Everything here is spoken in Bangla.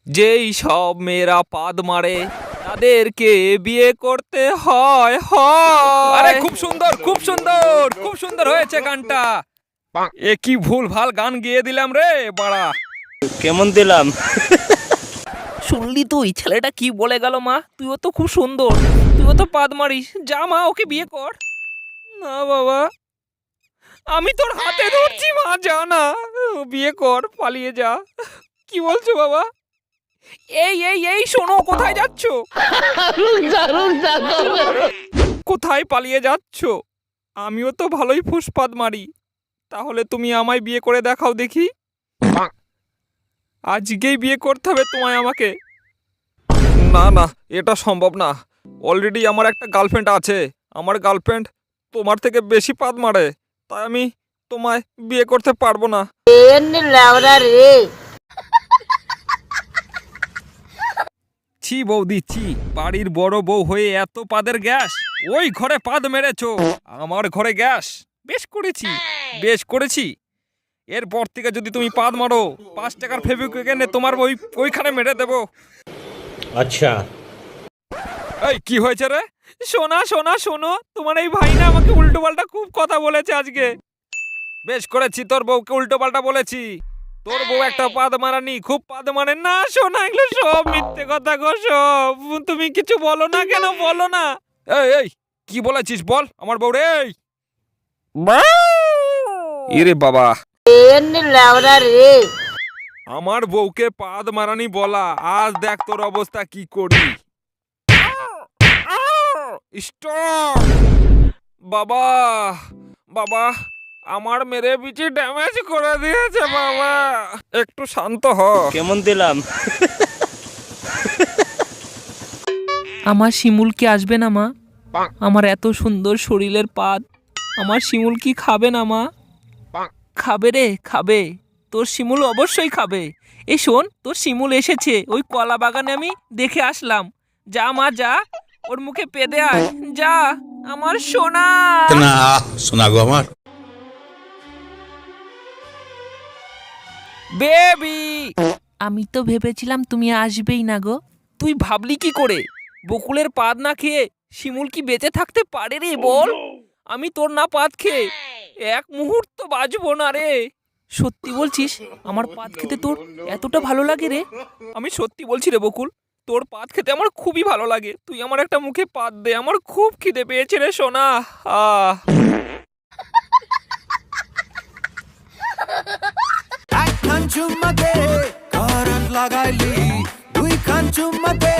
যেই সব মেয়েরা পাদ মারে তাদেরকে বিয়ে করতে হয় হয়। আরে খুব সুন্দর খুব সুন্দর খুব সুন্দর হয়েছে গানটা। এ কি ভুল ভাল গান গেয়ে দিলাম রে বাড়া। কেমন দিলাম? শুনলি তুই ছেলেটা কি বলে গেল? মা তুইও তো খুব সুন্দর, তুইও তো পাদ মারিস, যা মা ওকে বিয়ে কর। না বাবা, আমি তোর হাতে ধরছি মা, যা না, বিয়ে কর, পালিয়ে যা। কি বলছো বাবা? এই এই এই শোনো, কোথায় যাচ্ছ? কোথায় পালিয়ে যাচ্ছ? আমিও তো ভালোই ফুসপাদ মারি, তাহলে তুমি আমায় বিয়ে করে দেখাও দেখি। আজকেই বিয়ে করতে হবে তোমায় আমাকে। না না, এটা সম্ভব না। অলরেডি আমার একটা গার্লফ্রেন্ড আছে, আমার গার্লফ্রেন্ড তোমার থেকে বেশি পাদ মারে, তাই আমি তোমায় বিয়ে করতে পারবো না। ছি বৌদি ছি, বাড়ির বড় বউ হয়ে এত পাদের গ্যাস। ওই ঘরে পাদ মেরেছো, আমার ঘরে গ্যাস। বেশ করেছি বেশ করেছি। এরপর থেকে যদি তুমি পাদ মারো, 5 টাকার ফেভিকুইক এনে তোমার ওইখানে মেরে দেবো। আচ্ছা। এই কি হয়েছে রে? শোনা শোনা শোনো, তোমার এই ভাই না আমাকে উল্টো পাল্টা খুব কথা বলেছে আজকে। বেশ করেছি, তোর বউকে উল্টো পাল্টা বলেছি। তোর বউ একটা পাদ মারানি, খুব পাদ মারে না। শোনা, এগুলো সব মিথ্যে কথা গো সব। তুমি কিছু বলো না কেন, বলো না। এই এই কি বলেছিস বল আমার বউ রে। ইরে বাবা, আমার বউকে পাদ মারানি বলা, আজ দেখ তোর অবস্থা কি করি। স্টপ বাবা, বাবা আমার মেরে পিছে ড্যামেজ করে দিয়েছে বাবা, একটু শান্ত হ। কেমন দিলাম? আমার শিমুল কি আসবে না মা? আমার এত সুন্দর শরীরের পাদ, আমার শিমুল কি খাবে না মা? খাবে রে খাবে, তোর শিমুল অবশ্যই খাবে। এই শোন, তোর শিমুল এসেছে, ওই কলা বাগানে আমি দেখে আসলাম। যা মা যা, ওর মুখে পেদে আয়, যা আমার সোনা। না শোনা গো আমার। বেবি, আমি তো ভেবেছিলাম তুমি আসবেই না গো। তুই ভাবলি কি করে? বকুলের পাদ না খেয়ে শিমুল কি বেঁচে থাকতে পারে রে বল? আমি তোর না পাদ খেয়ে এক মুহূর্ত বাঁচবো না রে। সত্যি বলছিস? আমার পাদ খেতে তোর এতটা ভালো লাগে রে? আমি সত্যি বলছি রে বকুল, তোর পাদ খেতে আমার খুবই ভালো লাগে। তুই আমার একটা মুখে পাদ দে, আমার খুব খিদে পেয়েছে রে সোনা। আহ এক খান চুম্মাতে কারণ লাগাইলি, দুই খান চুম্মাতে